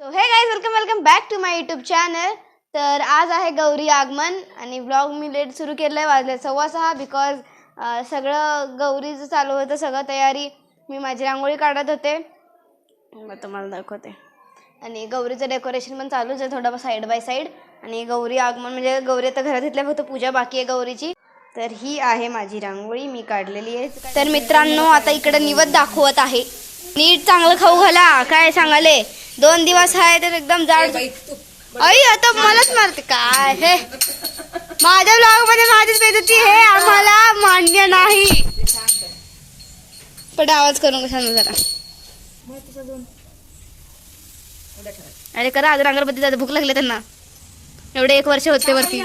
So hey guys welcome back to my YouTube channel. तर आज आहे गौरी आगमन आणि व्लॉग मी लेट सुरू केलं वाजले 6:15 बिकॉज सगळं गौरीचं चालू होतं, सगळं तयारी. मी माझी रांगोळी काढत होते, मग तुम्हाला दाखवते. आणि गौरीचं डेकोरेशन पण चालूच आहे थोडं साईड बाय साईड. आणि गौरी आगमन म्हणजे गौरी आता घरात घेतल्या, फक्त पूजा बाकी आहे गौरीची. तर ही आहे माझी रांगोळी, मी काढलेली आहे. तर मित्रांनो आता इकडे निवद दाखवत आहे. नीट चांगलं खाऊ घाला, काय सांगाले. 2 दिवस आहे तर एकदम जाड. आई आता मलाच मारते काय हे. माझ्या ब्लॉग मध्ये माझीच बेइज्जती हे आम्हाला मान्य नाही. पण आवाज करू नका जरा. अरे करा अगर अगरबत्ती जाते, भूक लागली त्यांना. एवढे 1 वर्ष होते वरती.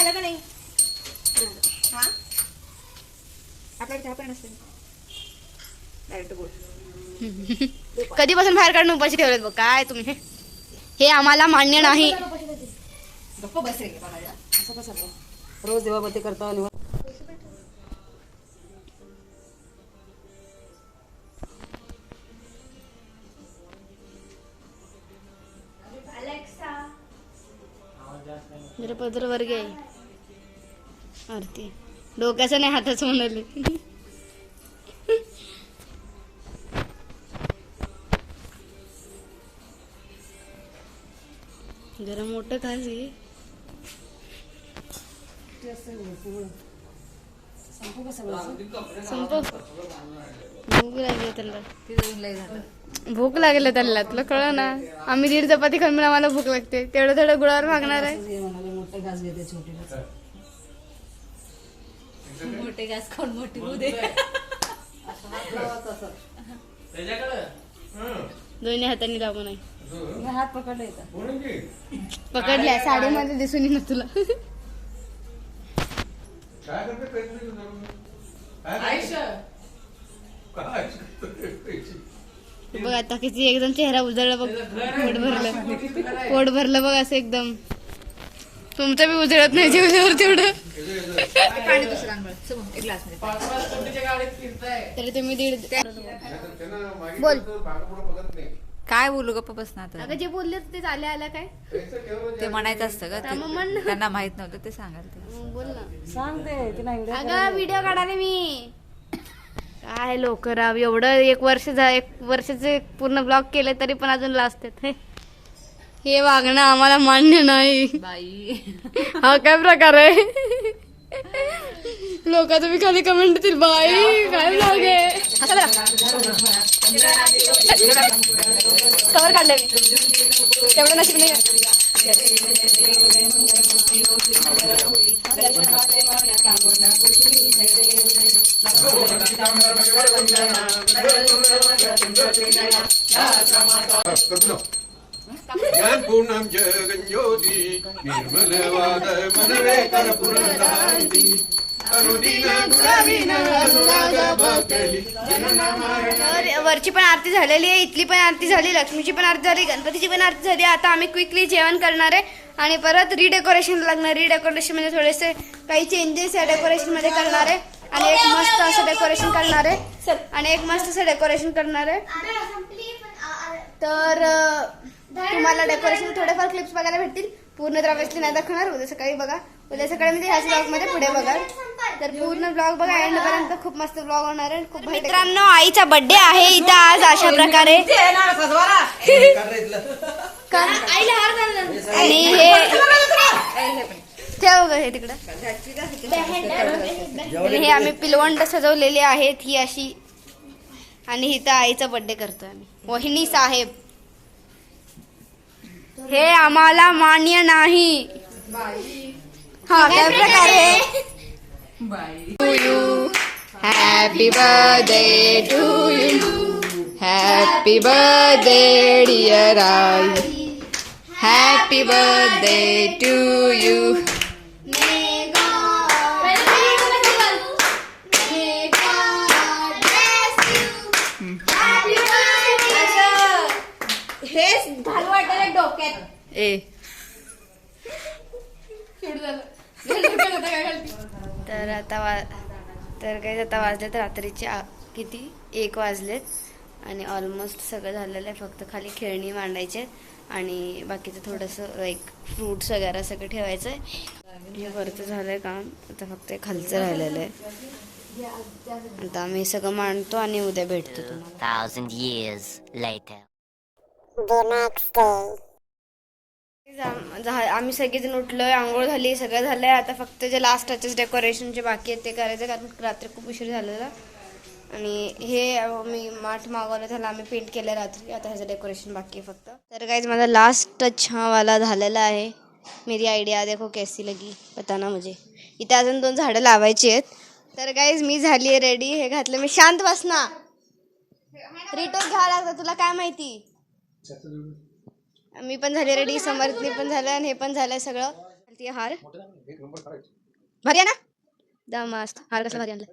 कधीपासून बाहेर काढून उपाशी ठेवलेत बघ काय तुम्ही. हे आम्हाला मान्य नाही. रोज देवाबत्ती करता. जरा पदर वर्ग आहे आरती, डोक्याचं नाही हाताचं म्हणाले. जरा मोठं खास घे. भूक लागली त्यांना, तुला कळ ना. आम्ही 1.5 चपाती खाऊन आम्हाला भूक लागते, तेवढं थोडं गुळावर मागणार आहे. मोठे घास घेते, मोठे घास खाऊन मोठी बुदे. दोन्ही हातांनी दाबून आहे. हात पकडले पकडल्या साडीमध्ये दिसून येईल तुला. बघ आता किती एकदम चेहरा उजळला बघ. पोट भरलं बघ असं एकदम. तुमचं बी उजळत नाही जेवल्यावर तेवढं. तरी तुम्ही 1.5 बोल. काय बोलू गप्पा बसना. अगं जे बोलले ते आल्या काय ते म्हणायचं असतं का, त्यांना माहित नव्हतं ते सांगायला. बोल ना, सांगते. अगं व्हिडिओ काढाले मी. काय लोक राव, एवढं 1 वर्षाचे पूर्ण ब्लॉग केले तरी पण अजून लास्ट आहेत. हे वागणं आम्हाला मान्य नाही बाई. हा काय प्रकार आहे. लोक तुम्ही खाली कमेंट देतील, बाई काय ब्लॉग आहे. कवर काढलं मी, तेवढं नशीब नाही. ज्ञान पूर्णम जगज्योती निर्मलवाद मनवे कर्पूरदायिनी वरची पण आरती झालेली आहे, इथली पण आरती झाली, लक्ष्मीची पण आरती झाली, गणपतीची पण आरती झाली. आता आम्ही क्विकली जेवण करणार आहे आणि परत रिडेकोरेशन लागणार. रिडेकोरेशन म्हणजे थोडेसे काही चेंजेस या डेकोरेशन मध्ये करणार आहे आणि एक मस्त असं डेकोरेशन करणार आहे. तर तुम्हाला डेकोरेशन थोडेफार क्लिप्स बघायला भेटतील. पूर्ण तर ऑब्विसली नाही दाखवणार. उद्या सकाळी बघा, उद्या सकाळी मी ह्याच ब्लॉग मध्ये पुढे बघा. तर पूर्ण ब्लॉग बघा एंड पर्यंत. खूप मस्त ब्लॉग होणार आहे. खूप मित्रांनो आईचा बर्थडे आहे इथं आज अशा प्रकारे. आणि हे ठेव हे तिकडं. हे आम्ही पिलवंड सजवलेले आहेत ही अशी. आणि इथं आईचा बर्थडे करतोय आम्ही. वहिनी साहेब, हे आम्हाला मान्य नाही. हा काय प्रकारे. To you happy birthday to you, happy birthday dear आई, हॅपी बर्थडे टू यू. हेच घालू वाटलं डोक्यात. तर आता वाजलेत रात्रीचे किती 1 वाजलेत आणि ऑलमोस्ट सगळं झालेलं आहे. फक्त खाली खेळणी मांडायचे आणि बाकीचं थोडंसं लाईक फ्रूट्स वगैरे सगळं ठेवायचं आहे. हे वरचं झालं आहे काम, आता फक्त हे खालचं राहिलेलं आहे. आता आम्ही सगळं मांडतो आणि उद्या भेटतो तुम्हाला. 1,000 years later. आम्ही सगळेजण उठलोय, आंघोळ झाली, सगळं झालंय. आता फक्त जे लास्ट टचेस डेकोरेशनचे बाकी आहेत ते करायचं, कारण रात्री खूप उशीर झालेला. आणि हे मी माठ मागवलं, त्याला आम्ही पेंट केलं रात्री. आता ह्याचं डेकोरेशन बाकी आहे फक्त. तर गाइस माझा लास्ट टच हा वाला झालेला आहे. मेरी आयडिया देखो कैसी लगी पता ना मुझे. इथे अजून 2 झाडं लावायची आहेत. तर गाइस मी झाली आहे रेडी. हे घातलं मी. शांत बस ना, रिटर्न घ्यावं लागतं तुला काय माहिती. मी पण झाली रेडी, समर्थनी पण झालं आणि हे पण झालंय सगळं. ते हार भारी आहे ना, दा मस्त हार. कसला भारी आणलं.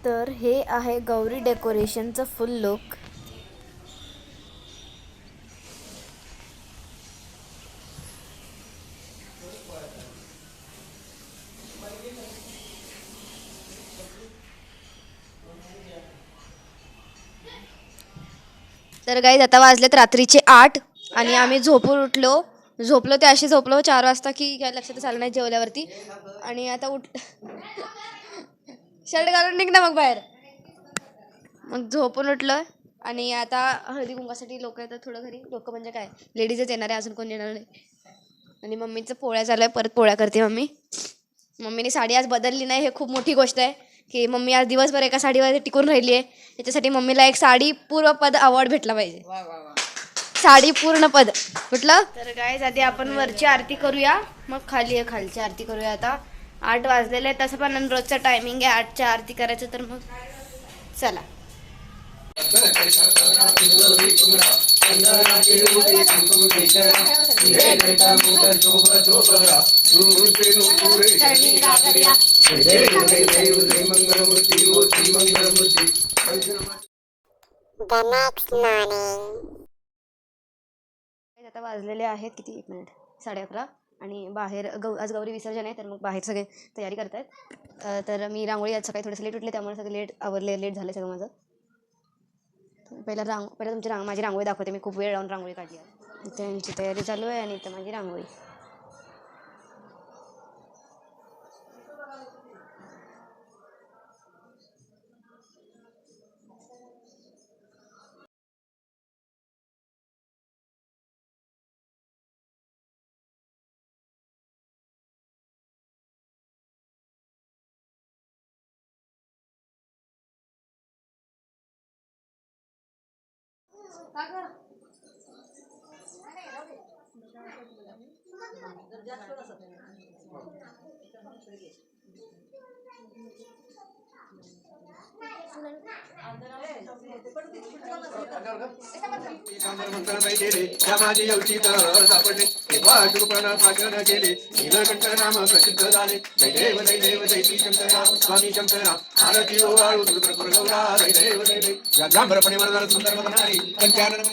तर हे आहे गौरी डेकोरेशनचं फुल लुक. तर गाईज आता वाजलेत रात्रीचे 8 आणि आम्ही झोपून झोपलो ते असे झोपलो 4 वाजता की काय लक्षातच आलं नाही जेवल्यावरती. आणि आता शर्ट घालून निघ ना मग बाहेर. मग झोपून उठलं आणि आता हळदी कुंकासाठी लोक येतात थोडं घरी. लोक म्हणजे काय, लेडीजच येणार आहे, अजून कोण येणार नाही. आणि मम्मीचं पोळ्या चालू आहे, परत पोळ्या करते मम्मी. मम्मीने साडी आज बदलली नाही, हे खूप मोठी गोष्ट आहे की मम्मी आज दिवसभर एका साडीवर टिकून राहिली आहे. याच्यासाठी मम्मीला एक साडी पूर्ण पद अवॉर्ड भेटला पाहिजे. साडी पूर्ण पद कुठलं. तर गाईज आधी आपण वरची आरती करूया, मग खालची आरती करूया. आता 8 वाजलेले आहे, तसं पण रोजचा टायमिंग आहे 8च्या आरती करायचं. तर मग चला. आता वाजलेले आहेत किती, 1 मिनिट 11:30 आणि बाहेर आज गौरी विसर्जन आहे. तर मग बाहेर सगळे तयारी करतायत. तर मी रांगोळी आज सकाळी थोडंसं लेट उठले, त्यामुळे सगळं लेट झालं सगळं माझं. पहिला तुमची माझी रांगोळी दाखवते. मी खूप वेळ लावून रांगोळी काढली आहे. त्यांची तयारी चालू आहे आणि इथं माझी रांगोळी. माझी अवची तर सापडले तेव्हा कृपण भाषण केले. नीलकंठ नाम प्रसिद्ध झाले. दैदेव दैदेव दैती शंकरा स्वामी शंकरा आरती ओवाळू दुर्प्रपुर गौरा. दैदेव दैदेव या ग्रामरपणे वरदान सुंदर म्हणणारी पंचानन.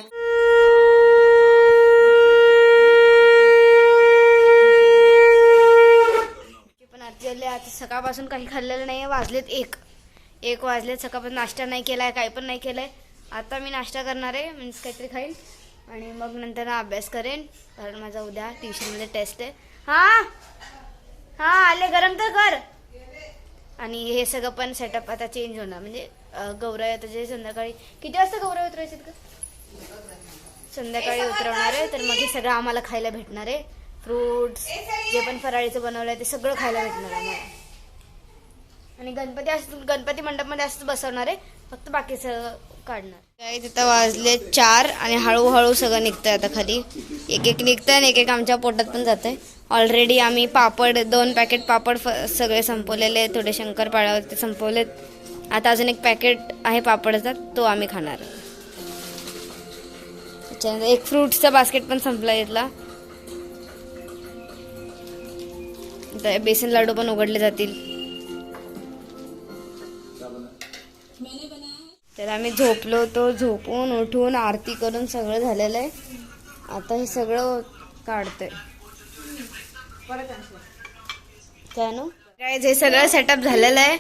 पण आरती झाली. आता सकाळपासून काही खाल्लेलं नाही. वाजलेत 1 वाजलेत. सकाळपासून नाश्ता नाही केलाय, काही पण नाही केलंय. आता मी नाश्ता करणार आहे, मीन्स काहीतरी खाईन आणि मग नंतर अभ्यास करेन, कारण माझा उद्या ट्युशनमध्ये टेस्ट आहे. हां आले, गरम तर कर. आणि हे सगळं पण सेटअप आता चेंज होणार, म्हणजे गौराई आता जे संध्याकाळी किती वाजता गौराई उतरायची का, संध्याकाळी उतरवणार आहे. तर मग हे सगळं आम्हाला खायला भेटणार आहे. फ्रूट्स जे पण फराळीचं बनवलं आहे ते सगळं खायला भेटणार आम्हाला. आणि गणपती मंडपमध्ये असंच बसवणार आहे, फक्त बाकीचं काढणार. काय तिथं वाजले 4 आणि हळूहळू सगळं निघतंय आता खाली. एक निघतंय आणि एक आमच्या पोटात पण जातंय. ऑलरेडी आम्ही पापड 2 पॅकेट पापड सगळे संपवलेले, थोडे शंकरपाळ्यावरती संपवलेत. आता अजून 1 पॅकेट आहे पापडाचा, तो आम्ही खाणार. त्याच्यानंतर एक फ्रुट्सचा बास्केट पण संपला इथला. आता बेसन लाडू पण उघडले जातील. तर आम्ही झोपलो होतो, झोपून उठून आरती करून सगळं झालेलं आहे. आता हे सगळं काढतोय काय ना काय, जे सगळं सेटअप झालेलं आहे.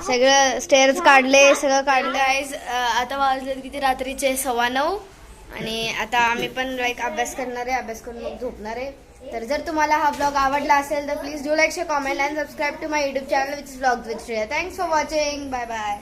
सगळं स्टेअर्स काढले, सगळं काढलं आहे. आता वाजले किती, रात्रीचे 9:15. आणि आता आम्ही पण लाईक अभ्यास करणार आहे, अभ्यास करून मग झोपणार आहे. तर जर तुम्हाला हा ब्लॉग आवडला असेल तर please do like, share, comment and subscribe to my YouTube channel which is blogs with Shreya. Thanks for watching. Bye bye.